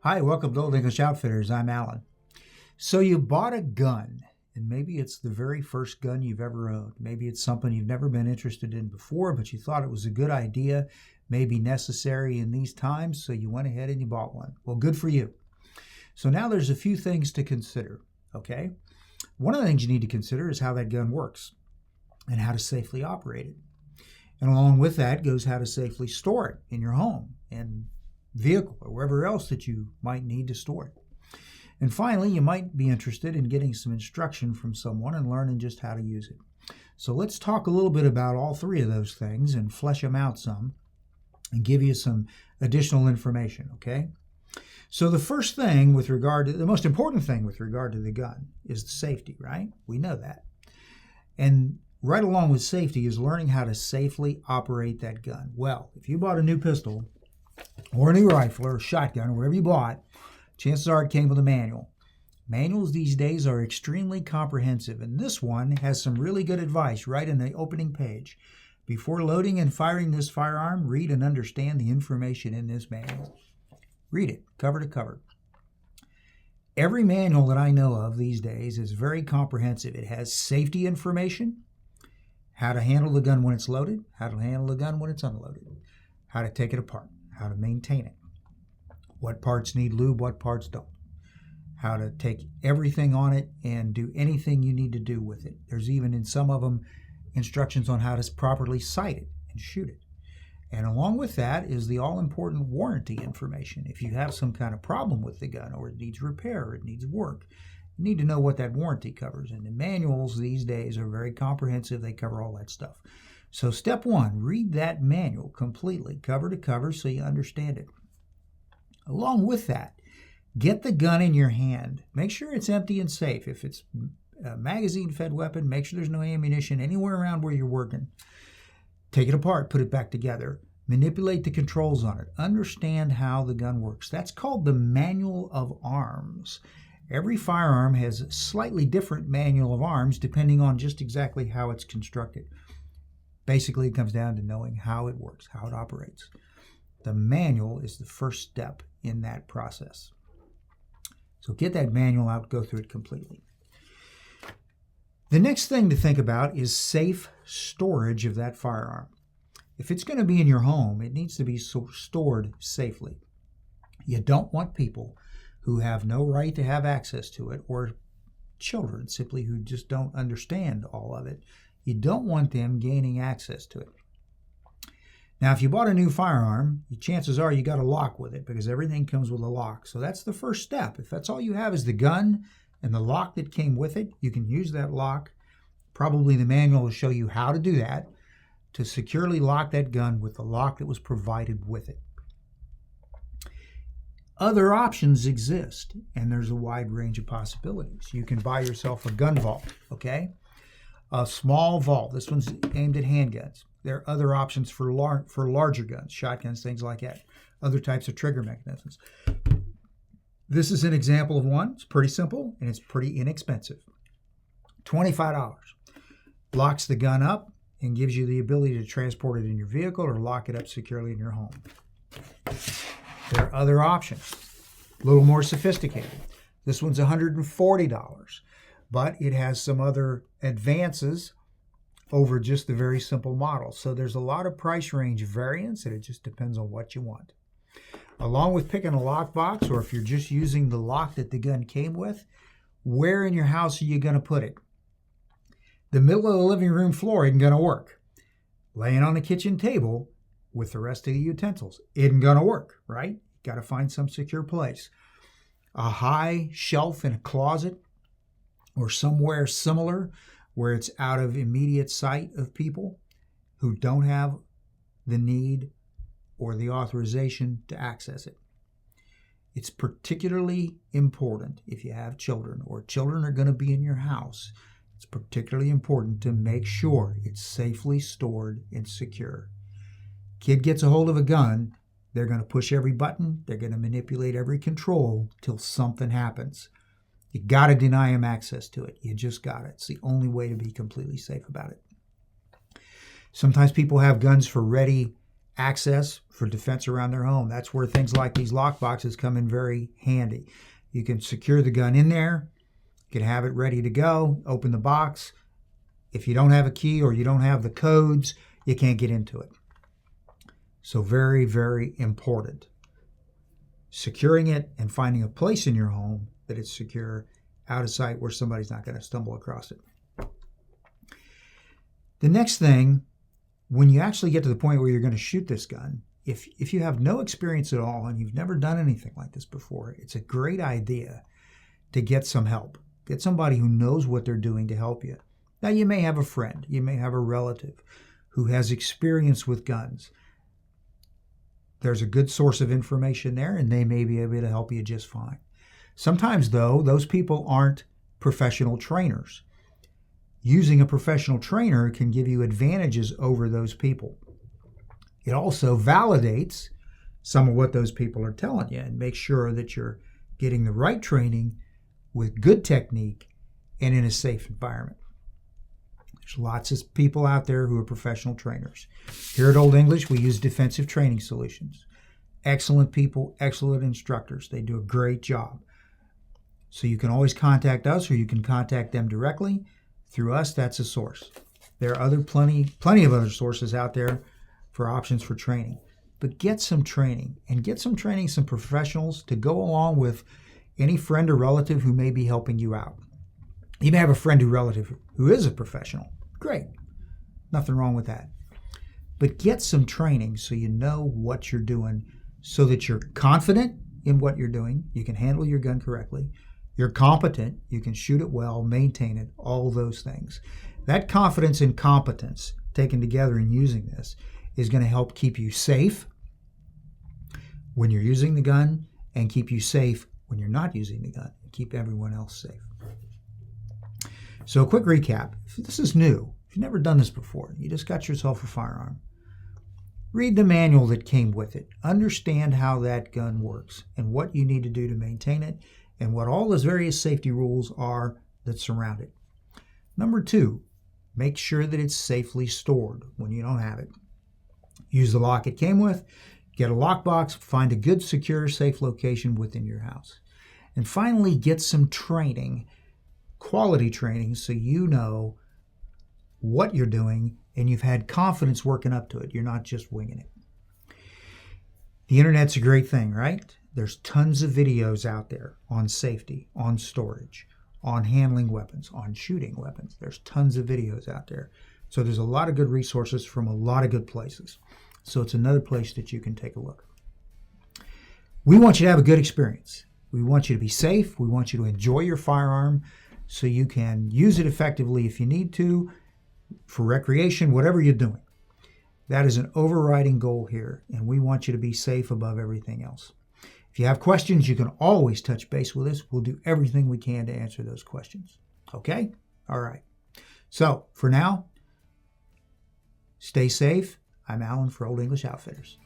Hi, welcome to Untitled Outfitters. I'm Alan. So you bought a gun, and maybe it's the very first gun you've ever owned. Maybe it's something you've never been interested in before, but you thought it was a good idea, maybe necessary in these times, so you went ahead and you bought one. Well, good for you. So now there's a few things to consider, okay? One of the things you need to consider is how that gun works and how to safely operate it. And along with that goes how to safely store it in your home and vehicle or wherever else that you might need to store it. And finally, you might be interested in getting some instruction from someone and learning just how to use it. So let's talk a little bit about all three of those things and flesh them out some and give you some additional information, okay? So the first thing the most important thing with regard to the gun is the safety, right? We know that. And right along with safety is learning how to safely operate that gun. Well, if you bought a new pistol or a new rifle or a shotgun or whatever you bought, chances are it came with a manual. Manuals these days are extremely comprehensive, and this one has some really good advice right in the opening page. Before loading and firing this firearm, read and understand the information in this manual. Read it, cover to cover. Every manual that I know of these days is very comprehensive. It has safety information, how to handle the gun when it's loaded, how to handle the gun when it's unloaded, how to take it apart, how to maintain it, what parts need lube, what parts don't, how to take everything on it and do anything you need to do with it. There's even in some of them instructions on how to properly sight it and shoot it. And along with that is the all-important warranty information. If you have some kind of problem with the gun or it needs repair or it needs work, you need to know what that warranty covers. And the manuals these days are very comprehensive. They cover all that stuff. So step one, read that manual completely, cover to cover, so you understand it. Along with that, get the gun in your hand. Make sure it's empty and safe. If it's a magazine-fed weapon, make sure there's no ammunition anywhere around where you're working. Take it apart, put it back together. Manipulate the controls on it. Understand how the gun works. That's called the manual of arms. Every firearm has a slightly different manual of arms depending on just exactly how it's constructed. Basically, it comes down to knowing how it works, how it operates. The manual is the first step in that process. So get that manual out, go through it completely. The next thing to think about is safe storage of that firearm. If it's going to be in your home, it needs to be stored safely. You don't want people who have no right to have access to it, or children simply who just don't understand all of it. You don't want them gaining access to it. Now, if you bought a new firearm, chances are you got a lock with it because everything comes with a lock. So that's the first step. If that's all you have is the gun and the lock that came with it, you can use that lock. Probably the manual will show you how to do that, to securely lock that gun with the lock that was provided with it. Other options exist, and there's a wide range of possibilities. You can buy yourself a gun vault, okay? A small vault. This one's aimed at handguns. There are other options for larger guns, shotguns, things like that. Other types of trigger mechanisms. This is an example of one. It's pretty simple, and it's pretty inexpensive. $25. Locks the gun up and gives you the ability to transport it in your vehicle or lock it up securely in your home. There are other options, a little more sophisticated. This one's $140, but it has some other advances over just the very simple model. So there's a lot of price range variance, and it just depends on what you want. Along with picking a lock box, or if you're just using the lock that the gun came with, where in your house are you going to put it? The middle of the living room floor isn't going to work. Laying on the kitchen table with the rest of the utensils isn't going to work, right? Got to find some secure place. A high shelf in a closet or somewhere similar where it's out of immediate sight of people who don't have the need or the authorization to access it. It's particularly important if you have children or children are going to be in your house. It's particularly important to make sure it's safely stored and secure. Kid gets a hold of a gun, they're going to push every button, they're going to manipulate every control till something happens. You got to deny them access to it. You just got it. It's the only way to be completely safe about it. Sometimes people have guns for ready access for defense around their home. That's where things like these lock boxes come in very handy. You can secure the gun in there. You can have it ready to go. Open the box. If you don't have a key or you don't have the codes, you can't get into it. So very, very important. Securing it and finding a place in your home that it's secure, out of sight where somebody's not going to stumble across it. The next thing, when you actually get to the point where you're going to shoot this gun, if you have no experience at all and you've never done anything like this before, it's a great idea to get some help. Get somebody who knows what they're doing to help you. Now, you may have a friend, you may have a relative who has experience with guns. There's a good source of information there, and they may be able to help you just fine. Sometimes, though, those people aren't professional trainers. Using a professional trainer can give you advantages over those people. It also validates some of what those people are telling you and makes sure that you're getting the right training with good technique and in a safe environment. There's lots of people out there who are professional trainers. Here at Old English, we use Defensive Training Solutions. Excellent people, excellent instructors. They do a great job. So you can always contact us or you can contact them directly. Through us, that's a source. There are plenty of other sources out there for options for training. But get some training, and get some training, some professionals to go along with any friend or relative who may be helping you out. You may have a friend or relative who is a professional. Great. Nothing wrong with that. But get some training so you know what you're doing, so that you're confident in what you're doing. You can handle your gun correctly. You're competent. You can shoot it well, maintain it, all those things. That confidence and competence taken together in using this is going to help keep you safe when you're using the gun and keep you safe when you're not using the gun, and keep everyone else safe. So a quick recap. If this is new, if you've never done this before, you just got yourself a firearm, read the manual that came with it. Understand how that gun works and what you need to do to maintain it and what all those various safety rules are that surround it. Number 2, make sure that it's safely stored when you don't have it. Use the lock it came with. Get a lockbox. Find a good, secure, safe location within your house. And finally, get some training, quality training, so you know what you're doing and you've had confidence working up to it. You're not just winging it. The internet's a great thing, right? There's tons of videos out there on safety, on storage, on handling weapons, on shooting weapons. There's tons of videos out there. So there's a lot of good resources from a lot of good places. So it's another place that you can take a look. We want you to have a good experience. We want you to be safe. We want you to enjoy your firearm so you can use it effectively if you need to, for recreation, whatever you're doing. That is an overriding goal here, and we want you to be safe above everything else. If you have questions, you can always touch base with us. We'll do everything we can to answer those questions. Okay? All right. So, for now, stay safe. I'm Alan for Old English Outfitters.